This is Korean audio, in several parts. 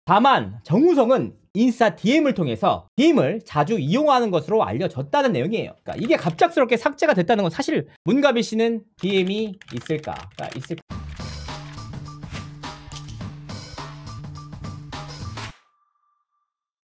다만 정우성은 인스타 DM을 통해서 DM을 자주 이용하는 것으로 알려졌다는 내용이에요. 그러니까 이게 갑작스럽게 삭제가 됐다는 건 사실 문가비 씨는 DM이 있을까?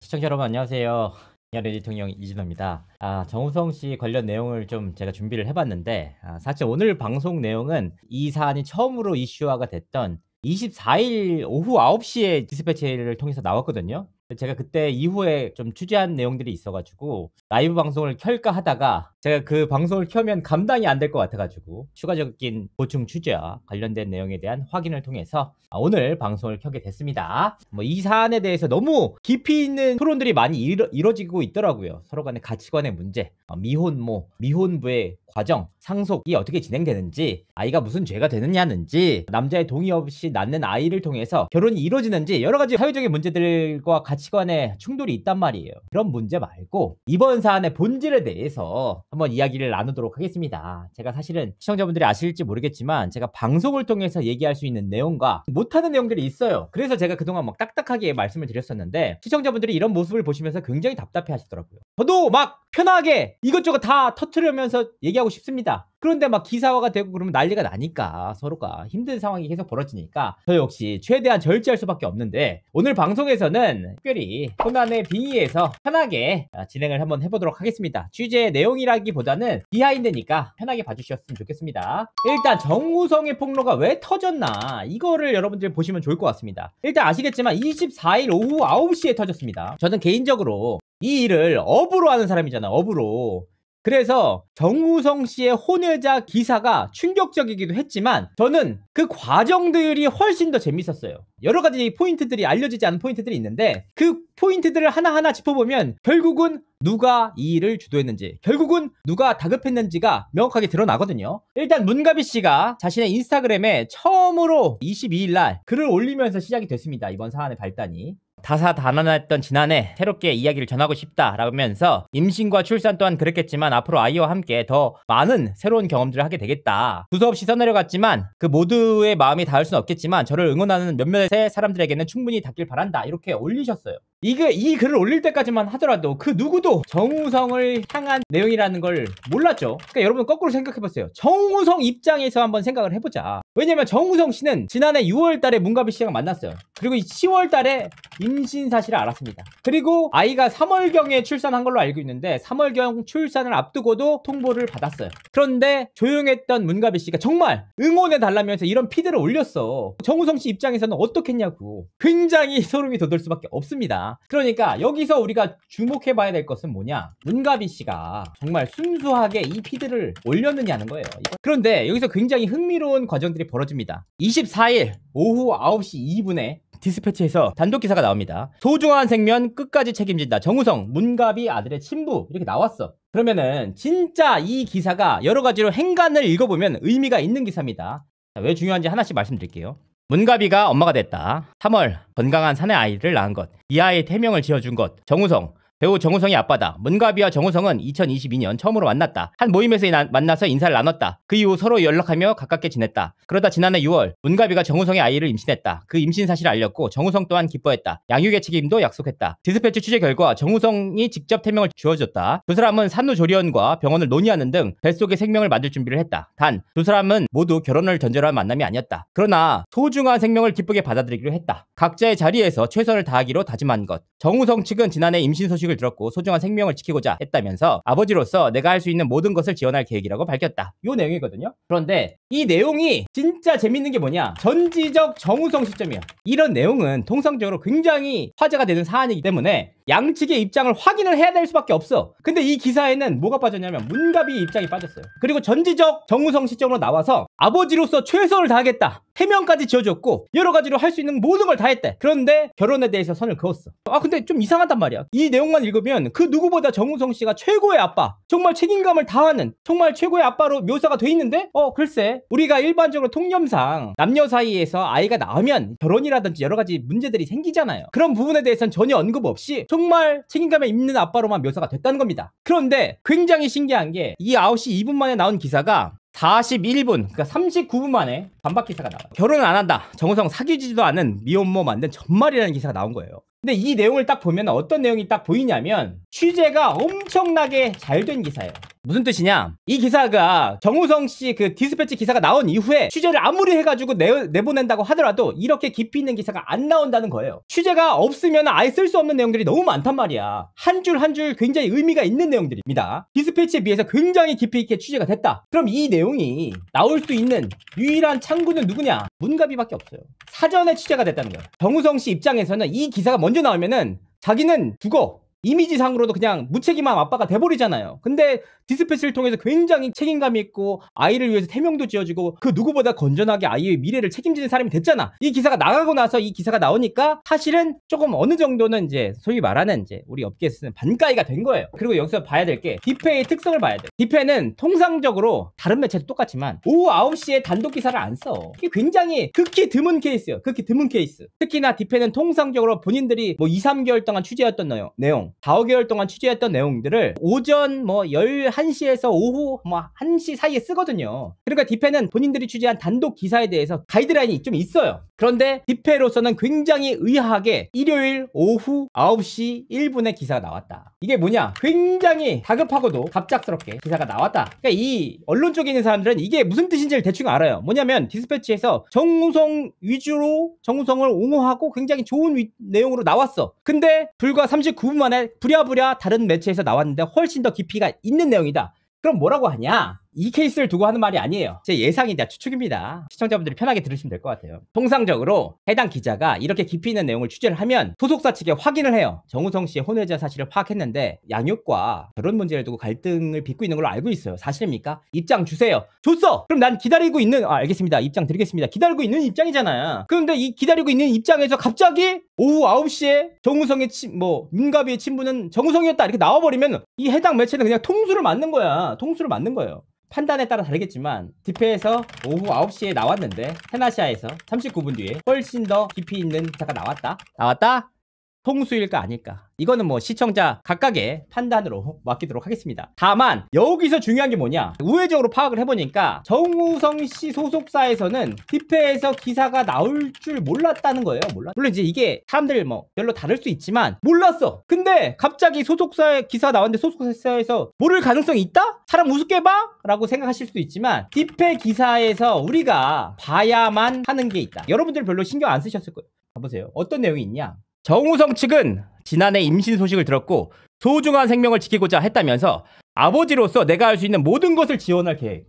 시청자 여러분 안녕하세요. 연예 대통령 이진호입니다. 정우성 씨 관련 내용을 좀 제가 준비를 해봤는데 사실 오늘 방송 내용은 이 사안이 처음으로 이슈화가 됐던 24일 오후 9시에 디스패치를 통해서 나왔거든요. 제가 그때 이후에 좀 취재한 내용들이 있어가지고 라이브 방송을 켤까 하다가 제가 그 방송을 켜면 감당이 안 될 것 같아가지고 추가적인 보충 취재와 관련된 내용에 대한 확인을 통해서 오늘 방송을 켜게 됐습니다. 이 사안에 대해서 너무 깊이 있는 토론들이 많이 이뤄지고 있더라고요. 서로 간의 가치관의 문제, 미혼모, 미혼부의 과정, 상속이 어떻게 진행되는지, 아이가 무슨 죄가 되느냐는지, 남자의 동의 없이 낳는 아이를 통해서 결혼이 이루어지는지 여러 가지 사회적인 문제들과 가치관의 충돌이 있단 말이에요. 그런 문제 말고 이번 사안의 본질에 대해서 한번 이야기를 나누도록 하겠습니다. 제가 사실은 시청자분들이 아실지 모르겠지만 제가 방송을 통해서 얘기할 수 있는 내용과 못하는 내용들이 있어요. 그래서 제가 그동안 막 딱딱하게 말씀을 드렸었는데 시청자분들이 이런 모습을 보시면서 굉장히 답답해 하시더라고요. 저도 막 편하게 이것저것 다 터트리면서 얘기하고 싶습니다. 그런데 막 기사화가 되고 그러면 난리가 나니까 서로가 힘든 상황이 계속 벌어지니까 저 역시 최대한 절제할 수밖에 없는데 오늘 방송에서는 특별히 코난의 빙의에서 편하게 진행을 한번 해보도록 하겠습니다. 취재 내용이라기보다는 비하인드니까 편하게 봐주셨으면 좋겠습니다. 일단 정우성의 폭로가 왜 터졌나 이거를 여러분들 보시면 좋을 것 같습니다. 일단 아시겠지만 24일 오후 9시에 터졌습니다. 저는 개인적으로 이 일을 업으로 하는 사람이잖아. 업으로. 그래서 정우성 씨의 혼외자 기사가 충격적이기도 했지만 저는 그 과정들이 훨씬 더 재밌었어요. 여러 가지 포인트들이 알려지지 않은 포인트들이 있는데 그 포인트들을 하나하나 짚어보면 결국은 누가 이 일을 주도했는지, 결국은 누가 다급했는지가 명확하게 드러나거든요. 일단 문가비 씨가 자신의 인스타그램에 처음으로 22일 날 글을 올리면서 시작이 됐습니다. 이번 사안의 발단이. 다사다난했던 지난해 새롭게 이야기를 전하고 싶다라면서 임신과 출산 또한 그랬겠지만 앞으로 아이와 함께 더 많은 새로운 경험들을 하게 되겠다. 두서없이 써내려갔지만 그 모두의 마음이 닿을 수는 없겠지만 저를 응원하는 몇몇의 사람들에게는 충분히 닿길 바란다. 이렇게 올리셨어요. 이 글을 올릴 때까지만 하더라도 그 누구도 정우성을 향한 내용이라는 걸 몰랐죠. 그러니까 여러분 거꾸로 생각해보세요. 정우성 입장에서 한번 생각을 해보자. 왜냐면 정우성 씨는 지난해 6월 달에 문가비 씨랑 만났어요. 그리고 10월 달에 임신 사실을 알았습니다. 그리고 아이가 3월경에 출산한 걸로 알고 있는데 3월경 출산을 앞두고도 통보를 받았어요. 그런데 조용했던 문가비 씨가 정말 응원해달라면서 이런 피드를 올렸어. 정우성 씨 입장에서는 어떻겠냐고. 굉장히 소름이 돋을 수밖에 없습니다. 그러니까 여기서 우리가 주목해봐야 될 것은 뭐냐, 문가비 씨가 정말 순수하게 이 피드를 올렸느냐는 거예요. 그런데 여기서 굉장히 흥미로운 과정들이 벌어집니다. 24일 오후 9시 2분에 디스패치에서 단독 기사가 나옵니다. 소중한 생명 끝까지 책임진다. 정우성, 문가비 아들의 친부. 이렇게 나왔어. 그러면은 진짜 이 기사가 여러 가지로 행간을 읽어보면 의미가 있는 기사입니다. 왜 중요한지 하나씩 말씀드릴게요. 문가비가 엄마가 됐다. 3월 건강한 사내 아이를 낳은 것. 이 아이의 태명을 지어준 것. 정우성. 배우 정우성이 아빠다. 문가비와 정우성은 2022년 처음으로 만났다. 한 모임에서 만나서 인사를 나눴다. 그 이후 서로 연락하며 가깝게 지냈다. 그러다 지난해 6월 문가비가 정우성의 아이를 임신했다. 그 임신 사실을 알렸고 정우성 또한 기뻐했다. 양육의 책임도 약속했다. 디스패치 취재 결과 정우성이 직접 태명을 지어줬다. 두 사람은 산후조리원과 병원을 논의하는 등 뱃속에 생명을 만들 준비를 했다. 단 두 사람은 모두 결혼을 전제로 한 만남이 아니었다. 그러나 소중한 생명을 기쁘게 받아들이기로 했다. 각자의 자리에서 최선을 다하기로 다짐한 것. 정우성 측은 지난해 임신 소식을 들었고 소중한 생명을 지키고자 했다면서 아버지로서 내가 할 수 있는 모든 것을 지원할 계획이라고 밝혔다. 이 내용이거든요. 그런데 이 내용이 진짜 재밌는 게 뭐냐, 전지적 정우성 시점이야. 이런 내용은 통상적으로 굉장히 화제가 되는 사안이기 때문에 양측의 입장을 확인을 해야 될 수밖에 없어. 근데 이 기사에는 뭐가 빠졌냐면 문가비 입장이 빠졌어요. 그리고 전지적 정우성 시점으로 나와서 아버지로서 최선을 다하겠다, 해명까지 지어줬고 여러 가지로 할 수 있는 모든 걸 다 했대. 그런데 결혼에 대해서 선을 그었어. 근데 좀 이상하단 말이야. 이 내용만 읽으면 그 누구보다 정우성 씨가 최고의 아빠, 정말 책임감을 다하는 정말 최고의 아빠로 묘사가 돼 있는데 글쎄, 우리가 일반적으로 통념상 남녀 사이에서 아이가 나오면 결혼이라든지 여러 가지 문제들이 생기잖아요. 그런 부분에 대해서는 전혀 언급 없이 정말 책임감에 있는 아빠로만 묘사가 됐다는 겁니다. 그런데 굉장히 신기한 게 이 9시 2분 만에 나온 기사가 41분, 그러니까 39분 만에 반박 기사가 나와요. 결혼은 안 한다. 정우성 사귀지도 않은 미혼모 만든 전말이라는 기사가 나온 거예요. 근데 이 내용을 딱 보면 어떤 내용이 딱 보이냐면 취재가 엄청나게 잘 된 기사예요. 무슨 뜻이냐? 이 기사가 정우성 씨 그 디스패치 기사가 나온 이후에 취재를 아무리 해가지고 내보낸다고 하더라도 이렇게 깊이 있는 기사가 안 나온다는 거예요. 취재가 없으면 아예 쓸 수 없는 내용들이 너무 많단 말이야. 한 줄 한 줄 굉장히 의미가 있는 내용들입니다. 디스패치에 비해서 굉장히 깊이 있게 취재가 됐다. 그럼 이 내용이 나올 수 있는 유일한 창구는 누구냐? 문가비밖에 없어요. 사전에 취재가 됐다는 거예요. 정우성 씨 입장에서는 이 기사가 먼저 나오면은 자기는 죽어. 이미지상으로도 그냥 무책임한 아빠가 돼버리잖아요. 근데 디스패치를 통해서 굉장히 책임감이 있고 아이를 위해서 태명도 지어주고 그 누구보다 건전하게 아이의 미래를 책임지는 사람이 됐잖아. 이 기사가 나가고 나서 이 기사가 나오니까 사실은 조금 어느 정도는 이제 소위 말하는 이제 우리 업계에서는 반가이가 된 거예요. 그리고 여기서 봐야 될 게 디페의 특성을 봐야 돼. 디페는 통상적으로 다른 매체도 똑같지만 오후 9시에 단독 기사를 안 써. 이게 굉장히 극히 드문 케이스예요. 극히 드문 케이스. 특히나 디페는 통상적으로 본인들이 뭐 2, 3개월 동안 취재했던 내용 4, 5개월 동안 취재했던 내용들을 오전 뭐 11시에서 오후 뭐 1시 사이에 쓰거든요. 그러니까 디페는 본인들이 취재한 단독 기사에 대해서 가이드라인이 좀 있어요. 그런데 디페로서는 굉장히 의아하게 일요일 오후 9시 1분에 기사가 나왔다. 이게 뭐냐? 굉장히 다급하고도 갑작스럽게 기사가 나왔다. 그러니까 이 언론 쪽에 있는 사람들은 이게 무슨 뜻인지를 대충 알아요. 뭐냐면 디스패치에서 정우성 위주로 정우성을 옹호하고 굉장히 좋은 내용으로 나왔어. 근데 불과 39분 만에 부랴부랴 다른 매체에서 나왔는데 훨씬 더 깊이가 있는 내용이다. 그럼 뭐라고 하냐? 이 케이스를 두고 하는 말이 아니에요. 제 예상이다, 추측입니다. 시청자분들이 편하게 들으시면 될 것 같아요. 통상적으로 해당 기자가 이렇게 깊이 있는 내용을 취재를 하면 소속사 측에 확인을 해요. 정우성 씨의 혼외자 사실을 파악했는데 양육과 결혼 문제를 두고 갈등을 빚고 있는 걸로 알고 있어요. 사실입니까? 입장 주세요. 줬어! 그럼 난 기다리고 있는 알겠습니다. 입장 드리겠습니다. 기다리고 있는 입장이잖아요. 그런데 이 기다리고 있는 입장에서 갑자기 오후 9시에 정우성의 문가비의 친부는 정우성이었다 이렇게 나와버리면 이 해당 매체는 그냥 통수를 맞는 거야. 통수를 맞는 거예요. 판단에 따라 다르겠지만 디페에서 오후 9시에 나왔는데 테나시아에서 39분 뒤에 훨씬 더 깊이 있는 기사가 나왔다? 통수일까 아닐까? 이거는 뭐 시청자 각각의 판단으로 맡기도록 하겠습니다. 다만 여기서 중요한 게 뭐냐? 우회적으로 파악을 해보니까 정우성 씨 소속사에서는 디페에서 기사가 나올 줄 몰랐다는 거예요. 물론 이제 이게 사람들 뭐 별로 다를 수 있지만 몰랐어. 근데 갑자기 소속사에 기사가 나왔는데 소속사에서 모를 가능성이 있다? 사람 우습게 봐? 라고 생각하실 수도 있지만 디페 기사에서 우리가 봐야만 하는 게 있다. 여러분들 별로 신경 안 쓰셨을 거예요. 봐보세요. 어떤 내용이 있냐? 정우성 측은 지난해 임신 소식을 들었고 소중한 생명을 지키고자 했다면서 아버지로서 내가 할 수 있는 모든 것을 지원할 계획.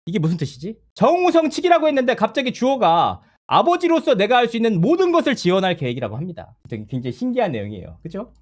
이게 무슨 뜻이지? 정우성 측이라고 했는데 갑자기 주어가 아버지로서 내가 할 수 있는 모든 것을 지원할 계획이라고 합니다. 굉장히 신기한 내용이에요. 그죠?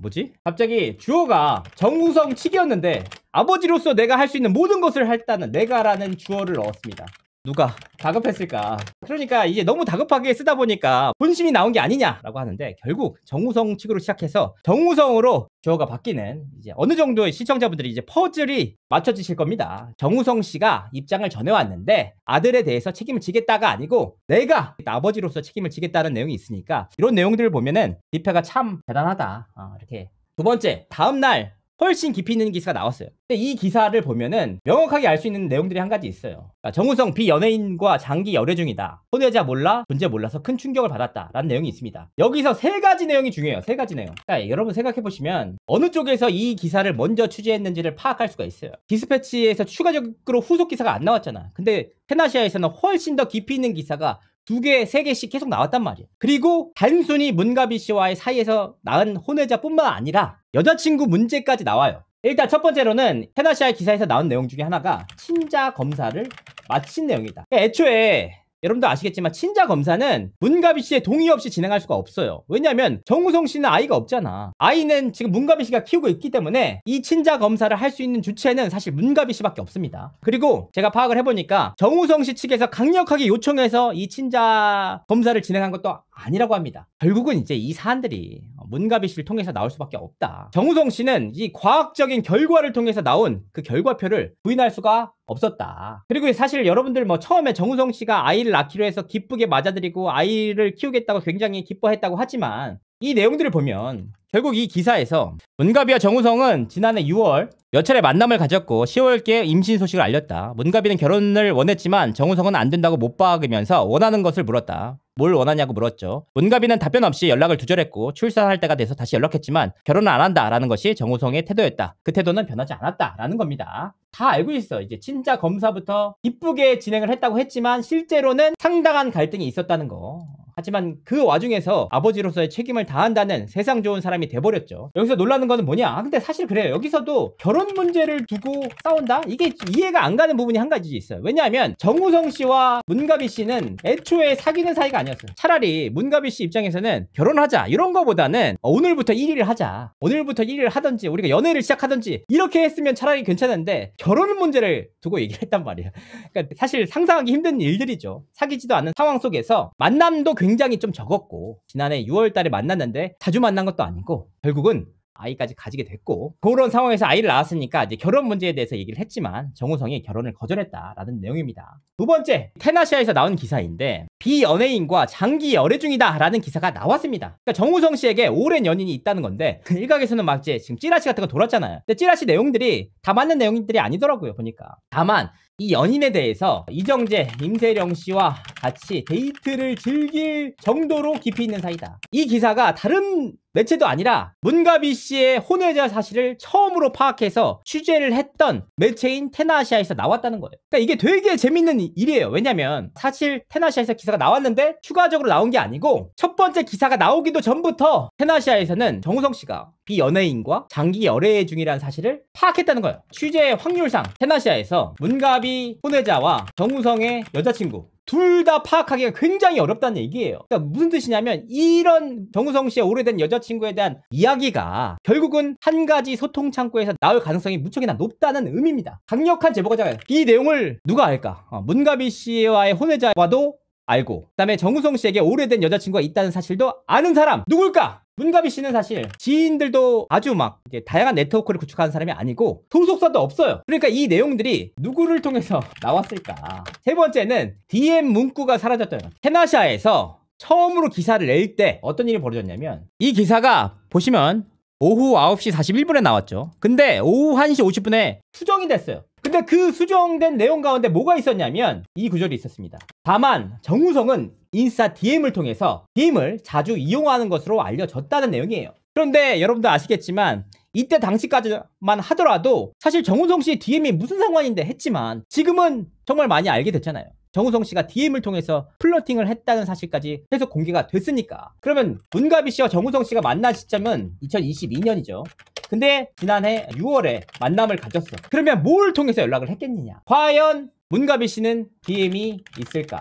뭐지? 갑자기 주어가 정우성 측이었는데 아버지로서 내가 할 수 있는 모든 것을 했다는 내가라는 주어를 넣었습니다. 누가 다급했을까? 그러니까 이제 너무 다급하게 쓰다 보니까 본심이 나온 게 아니냐라고 하는데 결국 정우성 측으로 시작해서 정우성으로 주어가 바뀌는 이제 어느 정도의 시청자분들이 이제 퍼즐이 맞춰지실 겁니다. 정우성 씨가 입장을 전해왔는데 아들에 대해서 책임을 지겠다가 아니고 내가 아버지로서 책임을 지겠다는 내용이 있으니까 이런 내용들을 보면은 디페가 참 대단하다. 이렇게 두 번째 다음날 훨씬 깊이 있는 기사가 나왔어요. 근데 이 기사를 보면은 명확하게 알 수 있는 내용들이 한 가지 있어요. 그러니까 정우성 비연예인과 장기 열애 중이다. 혼외자 몰라? 존재 몰라서 큰 충격을 받았다. 라는 내용이 있습니다. 여기서 세 가지 내용이 중요해요. 세 가지 내용. 그러니까 여러분 생각해보시면 어느 쪽에서 이 기사를 먼저 취재했는지를 파악할 수가 있어요. 디스패치에서 추가적으로 후속 기사가 안 나왔잖아. 근데 테나시아에서는 훨씬 더 깊이 있는 기사가 2개, 3개씩 계속 나왔단 말이에요. 그리고 단순히 문가비 씨와의 사이에서 낳은 혼외자뿐만 아니라 여자친구 문제까지 나와요. 일단 첫 번째로는 테나시아 기사에서 나온 내용 중에 하나가 친자 검사를 마친 내용이다. 애초에 여러분도 아시겠지만 친자 검사는 문가비 씨의 동의 없이 진행할 수가 없어요. 왜냐하면 정우성 씨는 아이가 없잖아. 아이는 지금 문가비 씨가 키우고 있기 때문에 이 친자 검사를 할 수 있는 주체는 사실 문가비 씨밖에 없습니다. 그리고 제가 파악을 해보니까 정우성 씨 측에서 강력하게 요청해서 이 친자 검사를 진행한 것도 아니라고 합니다. 결국은 이제 이 사안들이 문가비 씨를 통해서 나올 수밖에 없다. 정우성 씨는 이 과학적인 결과를 통해서 나온 그 결과표를 부인할 수가 없었다. 그리고 사실 여러분들 뭐 처음에 정우성 씨가 아이를 낳기로 해서 기쁘게 맞아들이고 아이를 키우겠다고 굉장히 기뻐했다고 하지만 이 내용들을 보면 결국 이 기사에서 문가비와 정우성은 지난해 6월 몇 차례 만남을 가졌고 10월께 임신 소식을 알렸다. 문가비는 결혼을 원했지만 정우성은 안 된다고 못 박으면서 원하는 것을 물었다. 뭘 원하냐고 물었죠. 문가비는 답변 없이 연락을 두절했고 출산할 때가 돼서 다시 연락했지만 결혼을 안 한다라는 것이 정우성의 태도였다. 그 태도는 변하지 않았다라는 겁니다. 다 알고 있어. 이제 친자 검사부터 이쁘게 진행을 했다고 했지만 실제로는 상당한 갈등이 있었다는 거. 하지만 그 와중에서 아버지로서의 책임을 다한다는 세상 좋은 사람이 돼버렸죠. 여기서 놀라는 거는 뭐냐? 근데 사실 그래요. 여기서도 결혼 문제를 두고 싸운다? 이게 이해가 안 가는 부분이 한 가지 있어요. 왜냐하면 정우성 씨와 문가비 씨는 애초에 사귀는 사이가 아니었어요. 차라리 문가비 씨 입장에서는 결혼하자 이런 거보다는 오늘부터 1위를 하자. 오늘부터 1위를 하든지 우리가 연애를 시작하든지 이렇게 했으면 차라리 괜찮은데 결혼 문제를 두고 얘기를 했단 말이에요. 그러니까 사실 상상하기 힘든 일들이죠. 사귀지도 않은 상황 속에서 만남도 굉장히 좀 적었고 지난해 6월 달에 만났는데 자주 만난 것도 아니고 결국은 아이까지 가지게 됐고 그런 상황에서 아이를 낳았으니까 이제 결혼 문제에 대해서 얘기를 했지만 정우성이 결혼을 거절했다라는 내용입니다. 두 번째, 테나시아에서 나온 기사인데 비연예인과 장기 열애 중이다라는 기사가 나왔습니다. 그러니까 정우성 씨에게 오랜 연인이 있다는 건데 일각에서는 막 이제 지금 찌라시 같은 거 돌았잖아요. 근데 찌라시 내용들이 다 맞는 내용들이 아니더라고요 보니까. 다만 이 연인에 대해서 이정재, 임세령 씨와 같이 데이트를 즐길 정도로 깊이 있는 사이다. 이 기사가 다른 매체도 아니라 문가비 씨의 혼외자 사실을 처음으로 파악해서 취재를 했던 매체인 테나시아에서 나왔다는 거예요. 그러니까 이게 되게 재밌는 일이에요. 왜냐면 사실 테나시아에서 기사가 나왔는데 추가적으로 나온 게 아니고 첫 번째 기사가 나오기도 전부터 테나시아에서는 정우성 씨가 비연예인과 장기 열애 중이라는 사실을 파악했다는 거예요. 취재 확률상 테나시아에서 문가비 혼외자와 정우성의 여자친구 둘 다 파악하기가 굉장히 어렵다는 얘기예요. 그러니까 무슨 뜻이냐면 이런 정우성 씨의 오래된 여자친구에 대한 이야기가 결국은 한 가지 소통 창구에서 나올 가능성이 무척이나 높다는 의미입니다. 강력한 제보가 작아요. 이 내용을 누가 알까? 문가비 씨와의 혼외자와도 알고 그 다음에 정우성 씨에게 오래된 여자친구가 있다는 사실도 아는 사람 누굴까? 문가비 씨는 사실 지인들도 아주 막 이제 다양한 네트워크를 구축하는 사람이 아니고 소속사도 없어요. 그러니까 이 내용들이 누구를 통해서 나왔을까? 세 번째는 DM 문구가 사라졌던 테나시아에서 처음으로 기사를 낼 때 어떤 일이 벌어졌냐면 이 기사가 보시면 오후 9시 41분에 나왔죠. 근데 오후 1시 50분에 수정이 됐어요. 근데 그 수정된 내용 가운데 뭐가 있었냐면 이 구절이 있었습니다. 다만 정우성은 인스타 DM을 통해서 DM을 자주 이용하는 것으로 알려졌다는 내용이에요. 그런데 여러분도 아시겠지만 이때 당시까지만 하더라도 사실 정우성 씨의 DM이 무슨 상관인데 했지만 지금은 정말 많이 알게 됐잖아요. 정우성 씨가 DM을 통해서 플러팅을 했다는 사실까지 계속 공개가 됐으니까. 그러면 문가비 씨와 정우성 씨가 만난 시점은 2022년이죠. 근데 지난해 6월에 만남을 가졌어. 그러면 뭘 통해서 연락을 했겠느냐? 과연 문가비 씨는 DM이 있을까?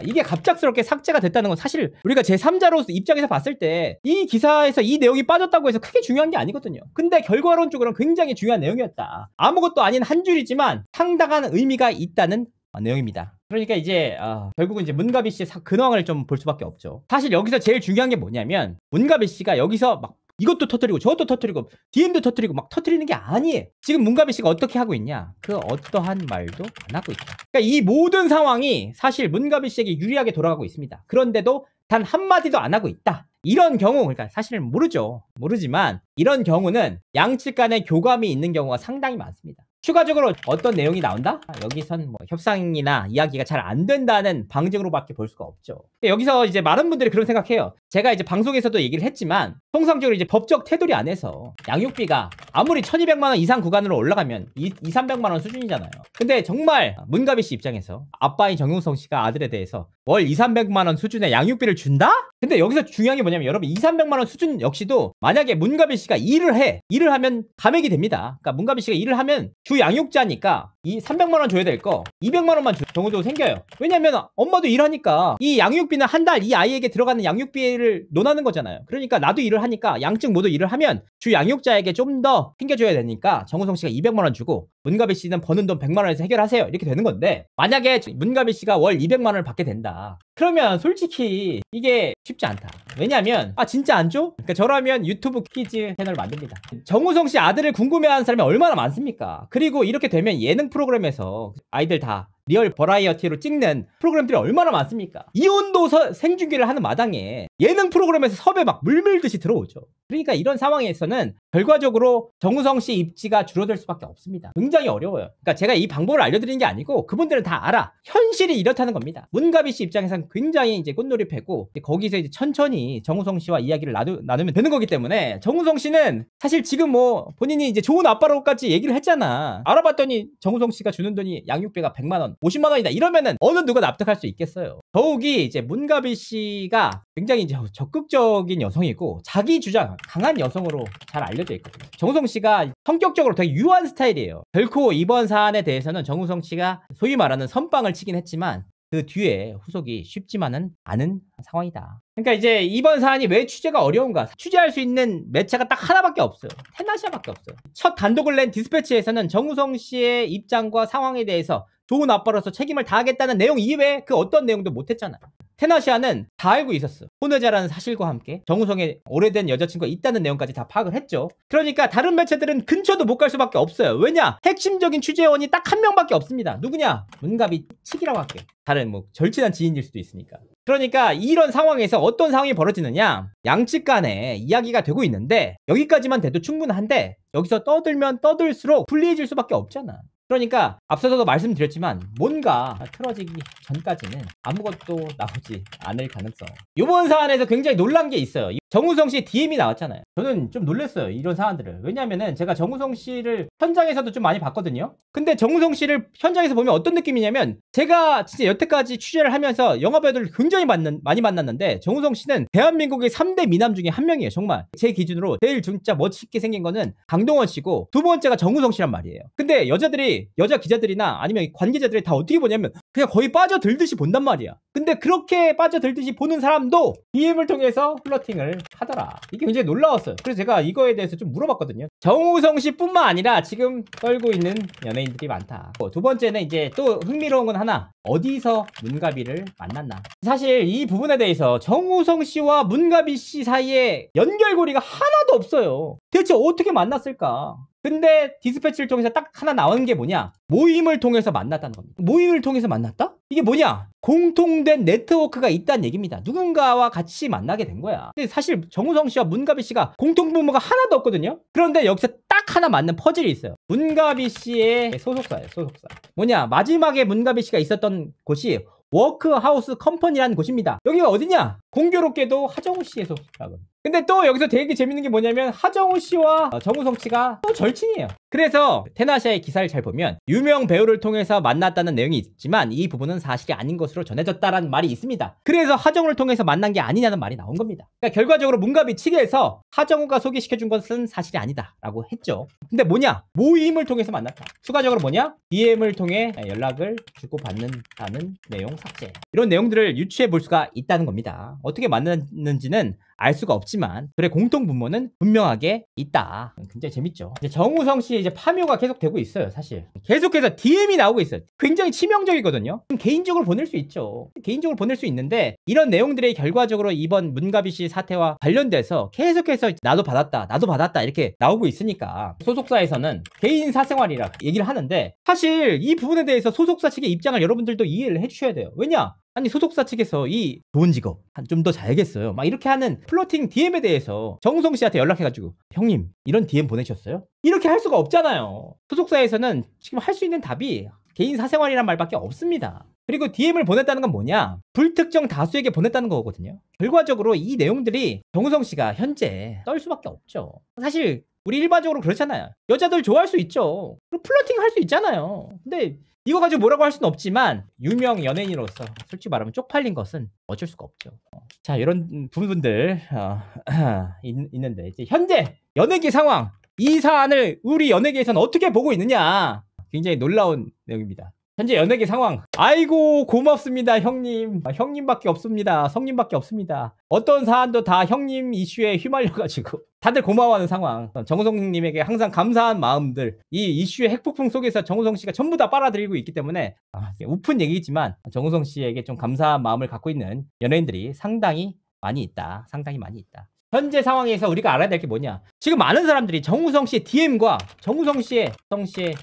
이게 갑작스럽게 삭제가 됐다는 건 사실 우리가 제3자로서 입장에서 봤을 때 이 기사에서 이 내용이 빠졌다고 해서 크게 중요한 게 아니거든요. 근데 결과론적으로는 굉장히 중요한 내용이었다. 아무것도 아닌 한 줄이지만 상당한 의미가 있다는 내용입니다. 그러니까 이제 결국은 이제 문가비 씨의 근황을 좀 볼 수밖에 없죠. 사실 여기서 제일 중요한 게 뭐냐면 문가비 씨가 여기서 막 이것도 터뜨리고 저것도 터뜨리고 DM도 터뜨리고 막 터뜨리는 게 아니에요. 지금 문가비 씨가 어떻게 하고 있냐? 그 어떠한 말도 안 하고 있다. 그러니까 이 모든 상황이 사실 문가비 씨에게 유리하게 돌아가고 있습니다. 그런데도 단 한마디도 안 하고 있다. 이런 경우, 그러니까 사실은 모르지만 이런 경우는 양측 간의 교감이 있는 경우가 상당히 많습니다. 추가적으로 어떤 내용이 나온다? 여기선 뭐 협상이나 이야기가 잘 안 된다는 방증으로밖에 볼 수가 없죠. 여기서 이제 많은 분들이 그런 생각해요. 제가 이제 방송에서도 얘기를 했지만 통상적으로 이제 법적 테두리 안에서 양육비가 아무리 1200만 원 이상 구간으로 올라가면 200~300만 원 수준이잖아요. 근데 정말 문가비 씨 입장에서 아빠인 정우성 씨가 아들에 대해서 월 200~300만 원 수준의 양육비를 준다? 근데 여기서 중요한 게 뭐냐면 여러분 200~300만 원 수준 역시도 만약에 문가비 씨가 일을 하면 감액이 됩니다. 그러니까 문가비 씨가 일을 하면 주 양육자니까 이 300만 원 줘야 될 거 200만 원만 정도 생겨요. 왜냐면 엄마도 일하니까 이 양육비는 한 달 이 아이에게 들어가는 양육비를 논하는 거잖아요. 그러니까 나도 일을 하니까 양측 모두 일을 하면 주 양육자에게 좀 더 챙겨줘야 되니까 정우성 씨가 200만 원 주고 문가비 씨는 버는 돈 100만 원에서 해결하세요. 이렇게 되는 건데 만약에 문가비 씨가 월 200만 원을 받게 된다. 그러면 솔직히 이게 쉽지 않다. 왜냐면 진짜 안 줘? 그러니까 저라면 유튜브 퀴즈 채널 만듭니다. 정우성 씨 아들을 궁금해하는 사람이 얼마나 많습니까? 그리고 이렇게 되면 예능 프로그램에서 아이들 다 리얼 버라이어티로 찍는 프로그램들이 얼마나 많습니까? 이혼도 생중계를 하는 마당에 예능 프로그램에서 섭외 막 물밀듯이 들어오죠. 그러니까 이런 상황에서는 결과적으로 정우성 씨 입지가 줄어들 수밖에 없습니다. 굉장히 어려워요. 그러니까 제가 이 방법을 알려드리는 게 아니고 그분들은 다 알아. 현실이 이렇다는 겁니다. 문가비 씨 입장에서는 굉장히 이제 꽃놀이패고 거기서 이제 천천히 정우성 씨와 이야기를 나누면 되는 거기 때문에 정우성 씨는 사실 지금 뭐 본인이 이제 좋은 아빠로까지 얘기를 했잖아. 알아봤더니 정우성 씨가 주는 돈이 양육비가 100만 원, 50만 원이다. 이러면은 어느 누가 납득할 수 있겠어요. 더욱이 이제 문가비 씨가 굉장히 이제 적극적인 여성이고 자기 주장 강한 여성으로 잘 알려져 있거든요. 정우성 씨가 성격적으로 되게 유한 스타일이에요. 결코 이번 사안에 대해서는 정우성 씨가 소위 말하는 선빵을 치긴 했지만 그 뒤에 후속이 쉽지만은 않은 상황이다. 그러니까 이제 이번 사안이 왜 취재가 어려운가? 취재할 수 있는 매체가 딱 하나밖에 없어요. 테나시아밖에 없어요. 첫 단독을 낸 디스패치에서는 정우성 씨의 입장과 상황에 대해서 좋은 아빠로서 책임을 다하겠다는 내용 이외에 그 어떤 내용도 못했잖아요. 테나시아는 다 알고 있었어. 혼외자라는 사실과 함께 정우성의 오래된 여자친구가 있다는 내용까지 다 파악을 했죠. 그러니까 다른 매체들은 근처도 못 갈 수밖에 없어요. 왜냐? 핵심적인 취재원이 딱 한 명밖에 없습니다. 누구냐? 문가비 측이라고 할게요. 다른 뭐 절친한 지인일 수도 있으니까. 그러니까 이런 상황에서 어떤 상황이 벌어지느냐? 양측 간에 이야기가 되고 있는데 여기까지만 돼도 충분한데 여기서 떠들면 떠들수록 불리해질 수밖에 없잖아. 그러니까 앞서서도 말씀드렸지만 뭔가 틀어지기 전까지는 아무것도 나오지 않을 가능성. 이번 사안에서 굉장히 놀란 게 있어요. 정우성 씨 DM이 나왔잖아요. 저는 좀 놀랐어요. 이런 사안들을. 왜냐면은 제가 정우성 씨를 현장에서도 좀 많이 봤거든요. 근데 정우성 씨를 현장에서 보면 어떤 느낌이냐면 제가 진짜 여태까지 취재를 하면서 영화배우들을 굉장히 많이 만났는데 정우성 씨는 대한민국의 3대 미남 중에 한 명이에요. 정말 제 기준으로 제일 진짜 멋있게 생긴 거는 강동원 씨고 두 번째가 정우성 씨란 말이에요. 근데 여자 기자들이나 아니면 관계자들이 다 어떻게 보냐면 그냥 거의 빠져들듯이 본단 말이야. 근데 그렇게 빠져들듯이 보는 사람도 DM을 통해서 플러팅을 하더라. 이게 굉장히 놀라웠어요. 그래서 제가 이거에 대해서 좀 물어봤거든요. 정우성 씨뿐만 아니라 지금 떨고 있는 연예인들이 많다. 두 번째는 이제 또 흥미로운 건 하나. 어디서 문가비를 만났나. 사실 이 부분에 대해서 정우성 씨와 문가비 씨 사이에 연결고리가 하나도 없어요. 대체 어떻게 만났을까? 근데 디스패치를 통해서 딱 하나 나온 게 뭐냐? 모임을 통해서 만났다는 겁니다. 모임을 통해서 만났다? 이게 뭐냐? 공통된 네트워크가 있다는 얘기입니다. 누군가와 같이 만나게 된 거야. 근데 사실 정우성 씨와 문가비 씨가 공통분모가 하나도 없거든요. 그런데 여기서 딱 하나 맞는 퍼즐이 있어요. 문가비 씨의 소속사예요. 소속사. 뭐냐? 마지막에 문가비 씨가 있었던 곳이 워크하우스 컴퍼니라는 곳입니다. 여기가 어디냐? 공교롭게도 하정우 씨의 소속사거든요. 근데 또 여기서 되게 재밌는 게 뭐냐면 하정우 씨와 정우성 씨가 또 절친이에요. 그래서 테나시아의 기사를 잘 보면 유명 배우를 통해서 만났다는 내용이 있지만 이 부분은 사실이 아닌 것으로 전해졌다라는 말이 있습니다. 그래서 하정우를 통해서 만난 게 아니냐는 말이 나온 겁니다. 그러니까 결과적으로 문가비 측에서 하정우가 소개시켜준 것은 사실이 아니다라고 했죠. 근데 뭐냐? 모임을 통해서 만났다. 추가적으로 뭐냐? DM을 통해 연락을 주고받는다는 내용 삭제. 이런 내용들을 유추해 볼 수가 있다는 겁니다. 어떻게 만났는지는 알 수가 없지만 그래 공통분모는 분명하게 있다. 굉장히 재밌죠. 이제 정우성 씨의 이제 파묘가 계속 되고 있어요. 사실 계속해서 DM이 나오고 있어요. 굉장히 치명적이거든요. 개인적으로 보낼 수 있죠. 개인적으로 보낼 수 있는데 이런 내용들이 결과적으로 이번 문가비 씨 사태와 관련돼서 계속해서 나도 받았다 이렇게 나오고 있으니까 소속사에서는 개인 사생활이라 얘기를 하는데 사실 이 부분에 대해서 소속사 측의 입장을 여러분들도 이해를 해주셔야 돼요. 왜냐? 아니 소속사 측에서 이 좋은 직업 좀 더 자야겠어요 막 이렇게 하는 플러팅 DM에 대해서 정우성 씨한테 연락해가지고 형님 이런 DM 보내셨어요? 이렇게 할 수가 없잖아요. 소속사에서는 지금 할 수 있는 답이 개인 사생활이란 말밖에 없습니다. 그리고 DM을 보냈다는 건 뭐냐? 불특정 다수에게 보냈다는 거거든요. 결과적으로 이 내용들이 정우성 씨가 현재 떨 수밖에 없죠. 사실 우리 일반적으로 그렇잖아요. 여자들 좋아할 수 있죠. 그리고 플러팅 할 수 있잖아요. 근데 이거 가지고 뭐라고 할 수는 없지만 유명 연예인으로서 솔직히 말하면 쪽팔린 것은 어쩔 수가 없죠. 자 이런 부분들 있는데 이제 현재 연예계 상황 이 사안을 우리 연예계에서는 어떻게 보고 있느냐 굉장히 놀라운 내용입니다. 현재 연예계 상황 아이고 고맙습니다 형님. 형님밖에 없습니다. 성님밖에 없습니다. 어떤 사안도 다 형님 이슈에 휘말려가지고 다들 고마워하는 상황. 정우성님에게 항상 감사한 마음들 이 이슈의 핵폭풍 속에서 정우성 씨가 전부 다 빨아들이고 있기 때문에 우픈 얘기지만 정우성 씨에게 좀 감사한 마음을 갖고 있는 연예인들이 상당히 많이 있다. 상당히 많이 있다. 현재 상황에서 우리가 알아야 될 게 뭐냐? 지금 많은 사람들이 정우성 씨의 DM과 정우성 씨의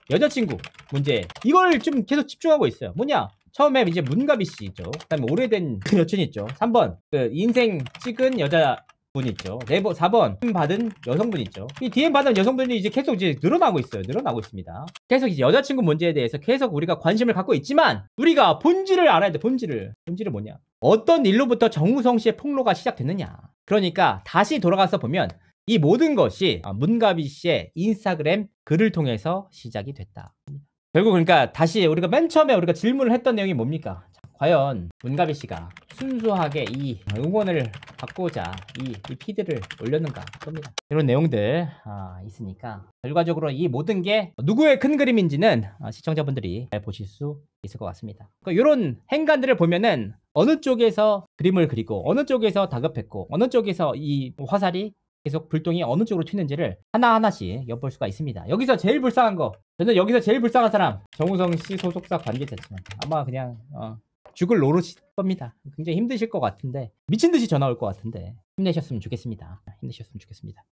여자친구 문제 이걸 좀 계속 집중하고 있어요. 뭐냐? 처음에 이제 문가비 씨 있죠. 그다음에 오래된 그 여친 있죠. 3번 그 인생 찍은 여자분 있죠. 4번 DM 받은 여성분 있죠. 이 DM 받은 여성분이 이제 계속 이제 늘어나고 있어요. 늘어나고 있습니다. 계속 이제 여자친구 문제에 대해서 계속 우리가 관심을 갖고 있지만 우리가 본질을 알아야 돼. 본질을 뭐냐? 어떤 일로부터 정우성 씨의 폭로가 시작됐느냐? 그러니까 다시 돌아가서 보면 이 모든 것이 문가비 씨의 인스타그램 글을 통해서 시작이 됐다. 결국 그러니까 다시 우리가 맨 처음에 우리가 질문을 했던 내용이 뭡니까? 자, 과연 문가비 씨가 순수하게 이 응원을 받고자 이 피드를 올렸는가 겁니다. 이런 내용들 있으니까 결과적으로 이 모든 게 누구의 큰 그림인지는 시청자분들이 잘 보실 수 있을 것 같습니다. 그러니까 이런 행간들을 보면은 어느 쪽에서 그림을 그리고 어느 쪽에서 다급했고 어느 쪽에서 이 화살이 계속 불똥이 어느 쪽으로 튀는지를 하나하나씩 엿볼 수가 있습니다. 여기서 제일 불쌍한 거, 저는 여기서 제일 불쌍한 사람 정우성 씨 소속사 관계자지만 아마 그냥 죽을 노릇일 겁니다. 굉장히 힘드실 것 같은데 미친 듯이 전화 올 것 같은데 힘내셨으면 좋겠습니다.